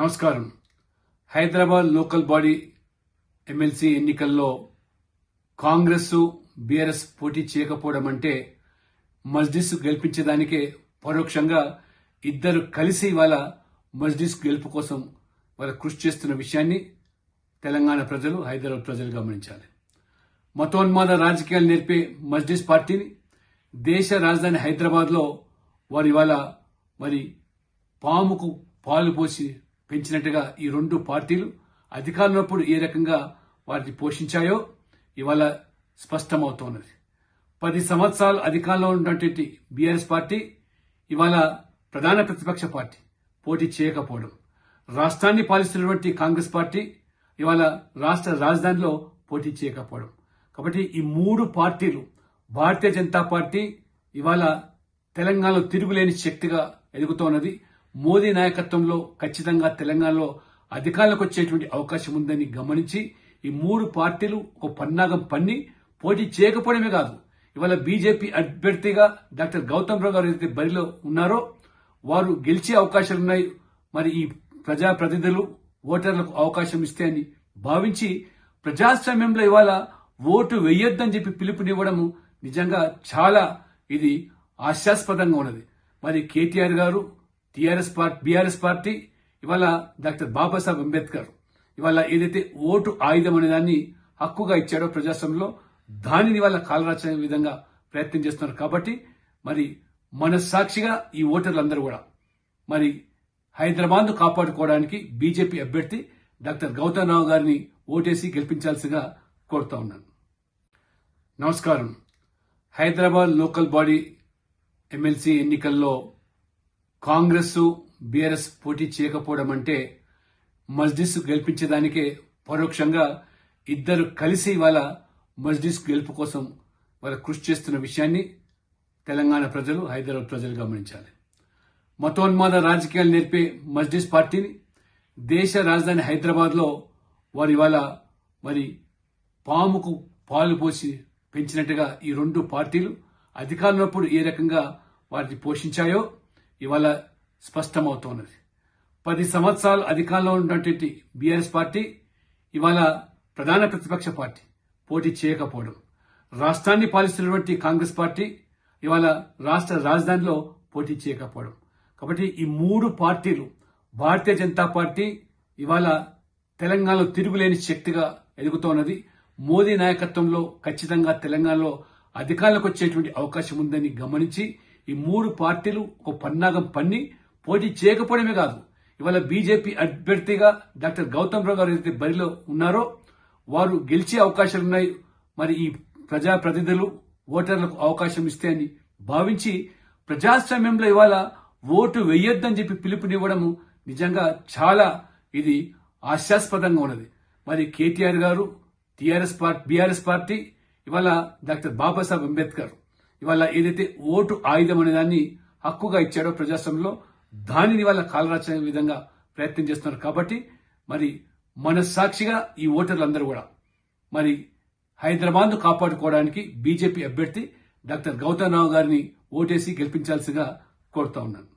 నమస్కారం. Hyderabad local body MLC ఎన్నికల్లో Congress BRS పోటీ చేయకపోవడం అంటే మజ్లిస్ గెలిపించడానికే పరోక్షంగా ఇద్దరు కలిసి వాళ్ళ మజ్లిస్ గెలుపు కోసం వాళ్ళ కృషి చేస్తున్న విషయాన్ని తెలంగాణ ప్రజలు, హైదరాబాద్ ప్రజలు గమనించాలి. మతోన్మాద రాజకీయాలు నేర్పే మజ్లిస్ పార్టీని దేశ రాజధాని హైదరాబాద్లో వారు ఇవాళ పాముకు పాలు పోసి పెంచినట్టుగా ఈ రెండు పార్టీలు అధికారంలోప్పుడు ఏ రకంగా వాటిని పోషించాయో ఇవాళ స్పష్టమవుతోన్నది. 10 సంవత్సరాలు అధికారంలో ఉన్నటువంటి బీఆర్ఎస్ పార్టీ ఇవాళ ప్రధాన ప్రతిపక్ష పార్టీ పోటీ చేయకపోవడం, రాష్ట్రాన్ని పాలిస్తున్నటువంటి కాంగ్రెస్ పార్టీ ఇవాళ రాష్ట్ర రాజధానిలో పోటీ చేయకపోవడం. కాబట్టి ఈ మూడు పార్టీలు, భారతీయ జనతా పార్టీ ఇవాళ తెలంగాణలో తిరుగులేని శక్తిగా ఎదుగుతోన్నది. మోదీ నాయకత్వంలో ఖచ్చితంగా తెలంగాణలో అధికారంలోకి వచ్చేటువంటి అవకాశం ఉందని గమనించి ఈ మూడు పార్టీలు ఒక పన్నాగం పన్ని పోటీ చేయకపోవడమే కాదు, ఇవాళ బీజేపీ అభ్యర్థిగా డాక్టర్ గౌతమ్ రావు గారు ఏదైతే బరిలో ఉన్నారో వారు గెలిచే అవకాశాలున్నాయి. ఈ ప్రజాప్రతినిధులు ఓటర్లకు అవకాశం ఇస్తే అని భావించి ప్రజాస్వామ్యంలో ఇవాళ ఓటు వెయ్యొద్దని చెప్పి పిలుపునివ్వడం నిజంగా చాలా ఇది హాస్యాస్పదంగా ఉన్నది. కేటీఆర్ గారు, బీఆర్ఎస్ పార్టీ ఇవాళ డాక్టర్ బాబాసాహెబ్ అంబేద్కర్ ఇవాళ ఏదైతే ఓటు ఆయుధం అనే దాన్ని హక్కుగా ఇచ్చాడో ప్రజాస్వామ్యంలో, దానిని వాళ్ళ కాలరాచే విధంగా ప్రయత్నం చేస్తున్నారు. కాబట్టి మనస్సాక్షిగా ఈ ఓటర్లందరూ కూడా హైదరాబాద్ ను కాపాడుకోవడానికి బీజేపీ అభ్యర్థి డాక్టర్ గౌతమ్ రావు గారిని ఓటేసి గెలిపించాల్సిగా కోరుతా ఉన్నాను. నమస్కారం. హైదరాబాద్ లోకల్ బాడీ ఎమ్మెల్సీ ఎన్నికల్లో కాంగ్రెస్ బీఆర్ఎస్ పోటీ చేయకపోవడం అంటే మజ్లిస్ గెలిపించడానికే పరోక్షంగా ఇద్దరు కలిసి వాళ్ళ మజ్లిస్ గెలుపు కోసం వాళ్ళ కృషి చేస్తున్న విషయాన్ని తెలంగాణ ప్రజలు, హైదరాబాద్ ప్రజలు గమనించాలి. మతోన్మాద రాజకీయాలు నేర్పే మజ్లిస్ పార్టీని దేశ రాజధాని హైదరాబాద్లో వారు ఇవాళ పాముకు పాలు పోసి పెంచినట్టుగా ఈ రెండు పార్టీలు అధికారంలోప్పుడు ఏ రకంగా వాటిని పోషించాయో ఇవాళ స్పష్టమవుతోన్నది. 10 సంవత్సరాలు అధికారంలో ఉన్నటువంటి బీఆర్ఎస్ పార్టీ ఇవాళ ప్రధాన ప్రతిపక్ష పార్టీ పోటీ చేయకపోవడం, రాష్ట్రాన్ని పాలిస్తున్నటువంటి కాంగ్రెస్ పార్టీ ఇవాళ రాష్ట్ర రాజధానిలో పోటీ చేయకపోవడం. కాబట్టి ఈ మూడు పార్టీలు, భారతీయ జనతా పార్టీ ఇవాళ తెలంగాణలో తిరుగులేని శక్తిగా ఎదుగుతోన్నది. మోదీ నాయకత్వంలో ఖచ్చితంగా తెలంగాణలో అధికారంలోకి వచ్చేటువంటి అవకాశం ఉందని గమనించి ఈ మూడు పార్టీలు ఒక పన్నాగం పన్ని పోటీ చేయకపోవడమే కాదు, ఇవాళ బీజేపీ అభ్యర్థిగా డాక్టర్ గౌతమ్ రావు గారు ఏదైతే బరిలో ఉన్నారో వారు గెలిచే అవకాశాలున్నాయి. ఈ ప్రజాప్రతినిధులు ఓటర్లకు అవకాశం ఇస్తే అని భావించి ప్రజాస్వామ్యంలో ఇవాళ ఓటు వెయ్యొద్దని చెప్పి పిలుపునివ్వడం నిజంగా చాలా ఇది హాస్యాస్పదంగా ఉన్నది. కేటీఆర్ గారు, బీఆర్ఎస్ పార్టీ ఇవాళ డాక్టర్ బాబాసాహెబ్ అంబేద్కర్ ఇవాళ ఏదైతే ఓటు ఆయుధం అనే దాన్ని హక్కుగా ఇచ్చాడో ప్రజాస్వామ్యంలో, దానిని వాళ్ళ కాలరాచే విధంగా ప్రయత్నం చేస్తున్నారు. కాబట్టి మనస్సాక్షిగా ఈ ఓటర్లందరూ కూడా హైదరాబాద్ ను కాపాడుకోవడానికి బీజేపీ అభ్యర్థి డాక్టర్ గౌతమ్ రావు గారిని ఓటేసి గెలిపించాల్సిగా కోరుతా ఉన్నాను.